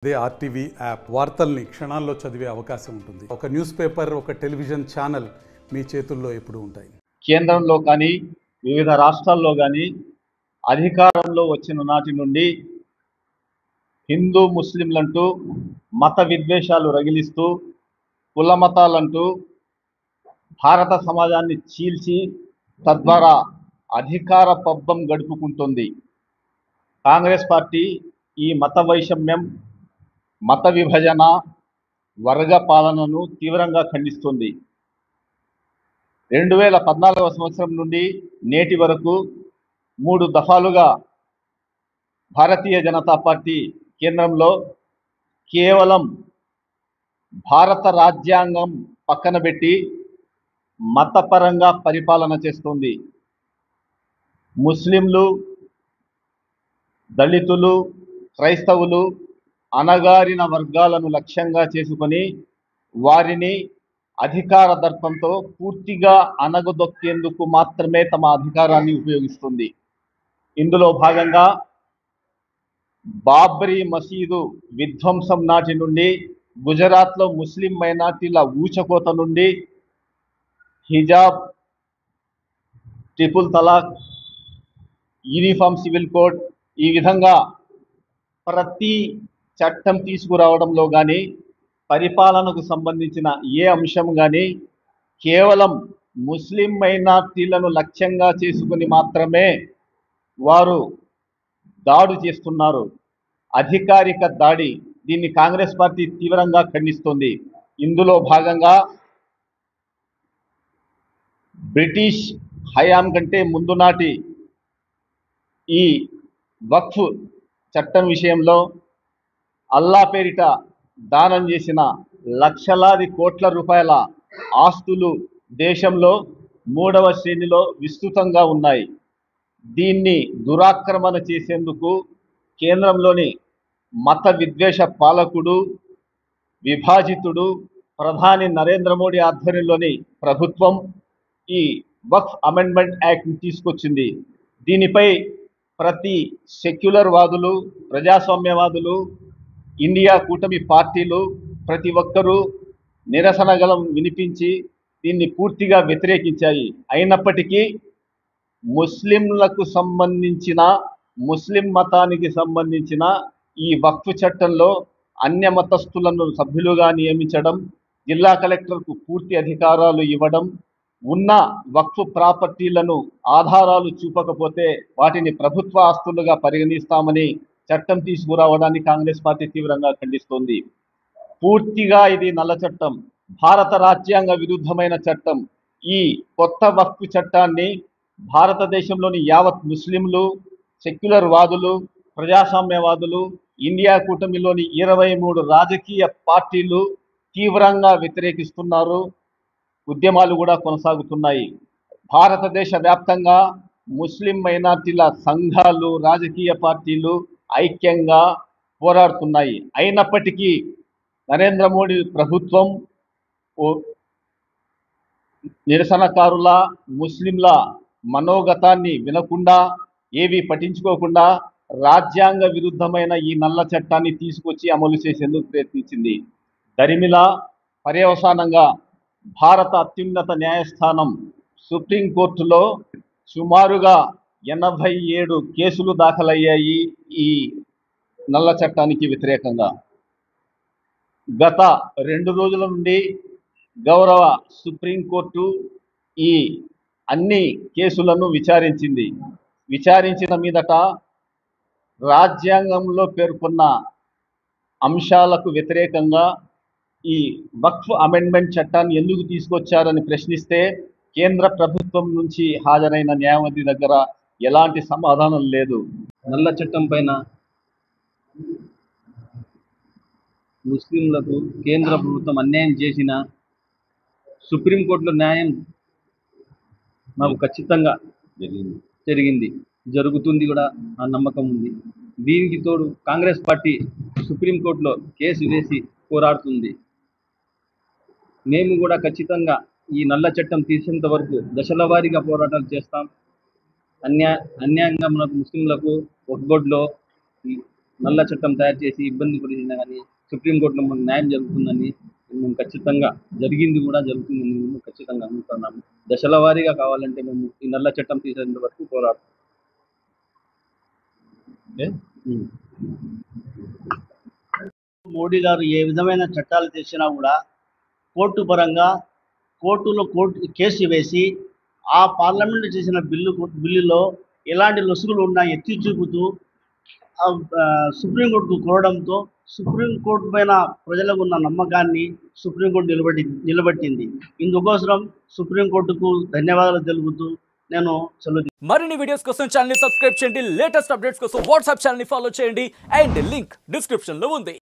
అదే RTV app వార్తల్ని క్షణాల్లో చదివే అవకాశం ఉంటుంది. ఒక న్యూస్ పేపర్, ఒక టెలివిజన్ ఛానల్ మీ చేతుల్లో ఎప్పుడూ ఉంటాయి. కేంద్రంలో కానీ వివిధ రాష్ట్రాల్లో కానీ అధికారంలో వచ్చిన నాటి నుండి హిందూ ముస్లింలంటూ మత విద్వేషాలు రగిలిస్తూ కుల మతాలంటూ భారత సమాజాన్ని చీల్చి తద్వారా అధికార పబ్బం గడుపుకుంటుంది. కాంగ్రెస్ పార్టీ ఈ మత వైషమ్యం, మత విభజన, వర్గ పాలనను తీవ్రంగా ఖండిస్తుంది. 2014వ సంవత్సరం నుండి నేటి వరకు 3 దఫాలుగా భారతీయ జనతా పార్టీ కేంద్రంలో కేవలం భారత రాజ్యాంగం పక్కన పెట్టి మతపరంగా పరిపాలన చేస్తుంది. ముస్లింలు, దళితులు, క్రైస్తవులు, అణగారిన వర్గాలను లక్ష్యంగా చేసుకొని వారిని అధికార దర్పంతో పూర్తిగా అణగదొక్కేందుకు మాత్రమే తమ అధికారాన్ని ఉపయోగిస్తుంది. ఇందులో భాగంగా బాబ్రీ మసీదు విధ్వంసం నాటి నుండి, గుజరాత్లో ముస్లిం మైనార్టీల ఊచకోత నుండి, హిజాబ్, ట్రిపుల్ తలాక్, యూనిఫామ్ సివిల్ కోడ్, ఈ విధంగా ప్రతి చట్టం తీసుకురావడంలో కానీ పరిపాలనకు సంబంధించిన ఏ అంశం కానీ కేవలం ముస్లిం మైనార్టీలను లక్ష్యంగా చేసుకుని మాత్రమే వారు దాడి చేస్తున్నారు. అధికారిక దాడి. దీన్ని కాంగ్రెస్ పార్టీ తీవ్రంగా ఖండిస్తుంది. ఇందులో భాగంగా బ్రిటిష్ హయాం కంటే ముందు నాటి ఈ వక్ఫ్ చట్టం విషయంలో అల్లా పేరిట దానం చేసిన లక్షలాది కోట్ల రూపాయల ఆస్తులు దేశంలో 3వ శ్రేణిలో విస్తృతంగా ఉన్నాయి. దీన్ని దురాక్రమణ చేసేందుకు కేంద్రంలోని మత విద్వేష పాలకుడు, విభాజితుడు ప్రధాని నరేంద్ర మోడీ ఆధ్వర్యంలోని ప్రభుత్వం ఈ వక్ఫ్ అమెండ్మెంట్ యాక్ట్ని తీసుకొచ్చింది. దీనిపై ప్రతి సెక్యులర్ వాదులు, ప్రజాస్వామ్యవాదులు, ఇండియా కూటమి పార్టీలు ప్రతి ఒక్కరూ నిరసన గళం వినిపించి దీన్ని పూర్తిగా వ్యతిరేకించాయి. అయినప్పటికీ ముస్లింలకు సంబంధించిన, ముస్లిం మతానికి సంబంధించిన ఈ వక్ఫ్ చట్టంలో అన్య మతస్థులను సభ్యులుగా నియమించడం, జిల్లా కలెక్టర్కు పూర్తి అధికారాలు ఇవ్వడం, ఉన్న వక్ఫ్ ప్రాపర్టీలను ఆధారాలు చూపకపోతే వాటిని ప్రభుత్వ ఆస్తులుగా పరిగణిస్తామని చట్టం తీసుకురావడాన్ని కాంగ్రెస్ పార్టీ తీవ్రంగా ఖండిస్తోంది. పూర్తిగా ఇది నల్ల చట్టం, భారత రాజ్యాంగ విరుద్ధమైన చట్టం. ఈ కొత్త వక్ఫ్ చట్టాన్ని భారతదేశంలోని యావత్ ముస్లింలు, సెక్యులర్ వాదులు, ప్రజాస్వామ్యవాదులు, ఇండియా కూటమిలోని 23 రాజకీయ పార్టీలు తీవ్రంగా వ్యతిరేకిస్తున్నారు. ఉద్యమాలు కూడా కొనసాగుతున్నాయి. భారతదేశ వ్యాప్తంగా ముస్లిం మైనార్టీల సంఘాలు, రాజకీయ పార్టీలు ఐక్యంగా పోరాడుతున్నాయి. అయినప్పటికీ నరేంద్ర మోడీ ప్రభుత్వం నిరసనకారుల, ముస్లింల మనోగతాన్ని వినకుండా, ఏవి పట్టించుకోకుండా రాజ్యాంగ విరుద్ధమైన ఈ నల్ల చట్టాన్ని తీసుకొచ్చి అమలు చేసేందుకు ప్రయత్నించింది. దరిమిలా పర్యవసానంగా భారత అత్యున్నత న్యాయస్థానం సుప్రీంకోర్టులో సుమారుగా 87 కేసులు దాఖలయ్యాయి ఈ నల్ల చట్టానికి వ్యతిరేకంగా. గత 2 రోజుల నుండి గౌరవ సుప్రీంకోర్టు ఈ అన్ని కేసులను విచారించింది. విచారించిన మీదట రాజ్యాంగంలో పేర్కొన్న అంశాలకు వ్యతిరేకంగా ఈ వక్ఫ్ అమెండ్మెంట్ చట్టాన్ని ఎందుకు తీసుకొచ్చారని ప్రశ్నిస్తే కేంద్ర ప్రభుత్వం నుంచి హాజరైన న్యాయవాది దగ్గర ఎలాంటి సమాధానం లేదు. నల్ల చట్టం పైన ముస్లింలకు కేంద్ర ప్రభుత్వం అన్యాయం చేసిన సుప్రీంకోర్టులో న్యాయం మాకు ఖచ్చితంగా జరిగింది, జరుగుతుంది కూడా, ఆ నమ్మకం ఉంది. దీనికి తోడు కాంగ్రెస్ పార్టీ సుప్రీంకోర్టులో కేసు వేసి పోరాడుతుంది. మేము కూడా ఖచ్చితంగా ఈ నల్ల చట్టం తీసేంత వరకు దశల వారీగా పోరాటాలు చేస్తాం. అన్యాయంగా మనకు ముస్లింలకు వక్ఫ్ బోర్డులో నల్ల చట్టం తయారు చేసి ఇబ్బంది పడినా కానీ సుప్రీంకోర్టులో మనకు న్యాయం జరుగుతుందని మేము ఖచ్చితంగా జరిగింది కూడా జరుగుతుందని మేము ఖచ్చితంగా అనుకుంటున్నాము. దశల వారీగా కావాలంటే మేము ఈ నల్ల చట్టం తీసేంత వరకు పోరాడతాం. మోడీ గారు ఏ విధమైన చట్టాలు తెచ్చినా కూడా కోర్టు పరంగా కోర్టు కేసు వేసి ఆ పార్లమెంట్ చేసిన బిల్లులో ఎలాంటి లొసుగులు ఉన్నా ఎత్తి చూపుతూ సుప్రీంకోర్టుకు కోరడంతో సుప్రీంకోర్టు పైన ప్రజలకు ఉన్న నమ్మకాన్ని సుప్రీంకోర్టు నిలబెట్టింది. ఇందుకోసం సుప్రీంకోర్టుకు ధన్యవాదాలు తెలుపుతూ నేను సెలవు. మరిన్ని వీడియోస్ కోసం ఛానల్ ని సబ్స్క్రైబ్ చేయండి. లేటెస్ట్ అప్డేట్స్ కోసం వాట్సాప్ ఛానల్ ని ఫాలో చేయండి. అండ్ లింక్ డిస్క్రిప్షన్ లో ఉంది.